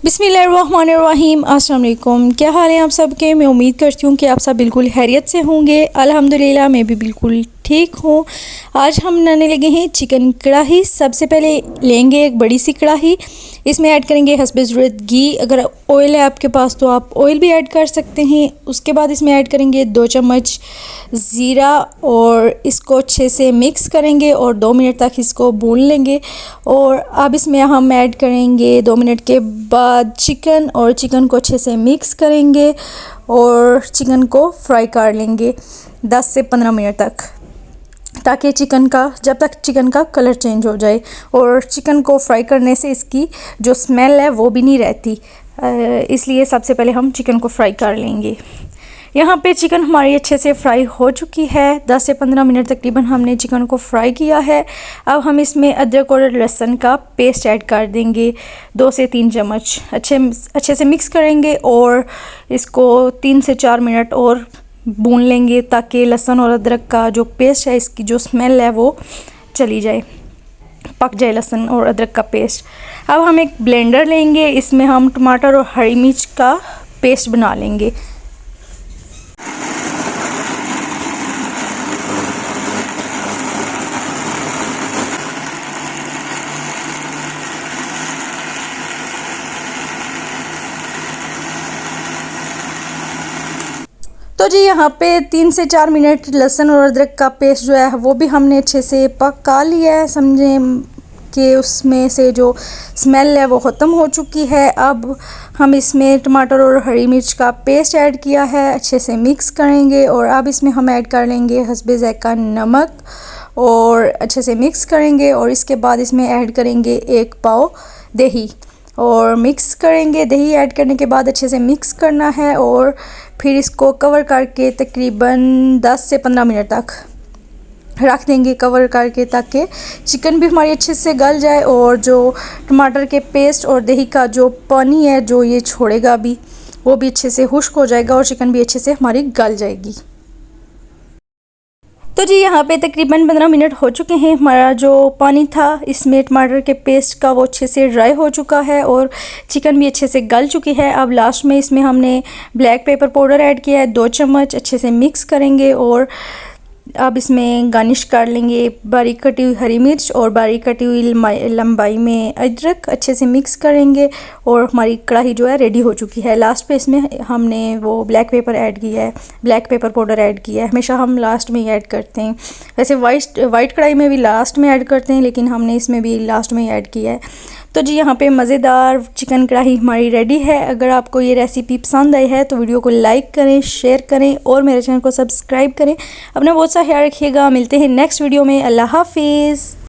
बिस्मिल्लाहिर्रहमानिर्रहीम। अस्सलाम वालेकुम। क्या हाल है आप सबके। मैं उम्मीद करती हूँ कि आप सब बिल्कुल खैरियत से होंगे। अल्हम्दुलिल्लाह मैं भी बिल्कुल ठीक हूँ। आज हम बनाने लगे हैं चिकन कढ़ाई। सबसे पहले लेंगे एक बड़ी सी कढ़ाई, इसमें ऐड करेंगे हस्बे ज़रूरत घी। अगर ऑयल है आपके पास तो आप ऑयल भी ऐड कर सकते हैं। उसके बाद इसमें ऐड करेंगे 2 चम्मच ज़ीरा और इसको अच्छे से मिक्स करेंगे और 2 मिनट तक इसको भून लेंगे। और अब इसमें हम ऐड करेंगे 2 मिनट के बाद चिकन, और चिकन को अच्छे से मिक्स करेंगे और चिकन को फ्राई कर लेंगे 10 से 15 मिनट तक, ताकि जब तक चिकन का कलर चेंज हो जाए। और चिकन को फ्राई करने से इसकी जो स्मेल है वो भी नहीं रहती, इसलिए सबसे पहले हम चिकन को फ्राई कर लेंगे। यहाँ पे चिकन हमारी अच्छे से फ्राई हो चुकी है। 10 से 15 मिनट तकरीबन हमने चिकन को फ्राई किया है। अब हम इसमें अदरक और लहसुन का पेस्ट ऐड कर देंगे 2 से 3 चम्मच। अच्छे से मिक्स करेंगे और इसको 3 से 4 मिनट और भून लेंगे, ताकि लहसुन और अदरक का जो पेस्ट है इसकी जो स्मेल है वो चली जाए, पक जाए लहसुन और अदरक का पेस्ट। अब हम एक ब्लेंडर लेंगे, इसमें हम टमाटर और हरी मिर्च का पेस्ट बना लेंगे। तो जी यहाँ पे 3 से 4 मिनट लहसुन और अदरक का पेस्ट जो है वो भी हमने अच्छे से पका लिया है। समझें कि उसमें से जो स्मेल है वो ख़त्म हो चुकी है। अब हम इसमें टमाटर और हरी मिर्च का पेस्ट ऐड किया है, अच्छे से मिक्स करेंगे। और अब इसमें हम ऐड कर लेंगे हस्बे ज़ायक़ा नमक और अच्छे से मिक्स करेंगे। और इसके बाद इसमें ऐड करेंगे 1 पाव दही और मिक्स करेंगे। दही ऐड करने के बाद अच्छे से मिक्स करना है और फिर इसको कवर करके तकरीबन 10 से 15 मिनट तक रख देंगे कवर करके, ताकि चिकन भी हमारी अच्छे से गल जाए और जो टमाटर के पेस्ट और दही का जो पानी है जो ये छोड़ेगा भी, वो भी अच्छे से खुश्क हो जाएगा और चिकन भी अच्छे से हमारी गल जाएगी। तो जी यहाँ पे तकरीबन 15 मिनट हो चुके हैं। हमारा जो पानी था इसमें टमाटर के पेस्ट का वो अच्छे से ड्राई हो चुका है और चिकन भी अच्छे से गल चुकी है। अब लास्ट में इसमें हमने ब्लैक पेपर पाउडर ऐड किया है 2 चम्मच। अच्छे से मिक्स करेंगे और अब इसमें गार्निश कर लेंगे बारीक कटी हुई हरी मिर्च और बारीक कटी हुई लंबाई में अदरक। अच्छे से मिक्स करेंगे और हमारी कढ़ाई जो है रेडी हो चुकी है। लास्ट पे इसमें हमने वो ब्लैक पेपर ऐड किया है, ब्लैक पेपर पाउडर ऐड किया है। हमेशा हम लास्ट में ही ऐड करते हैं, वैसे वाइट कढ़ाई में भी लास्ट में ऐड करते हैं, लेकिन हमने इसमें भी लास्ट में ही ऐड किया है। तो जी यहाँ पे मज़ेदार चिकन कढ़ाई हमारी रेडी है। अगर आपको ये रेसिपी पसंद आई है तो वीडियो को लाइक करें, शेयर करें और मेरे चैनल को सब्सक्राइब करें। अपना बहुत सा ख्याल रखिएगा। मिलते हैं नेक्स्ट वीडियो में। अल्लाह हाफिज़।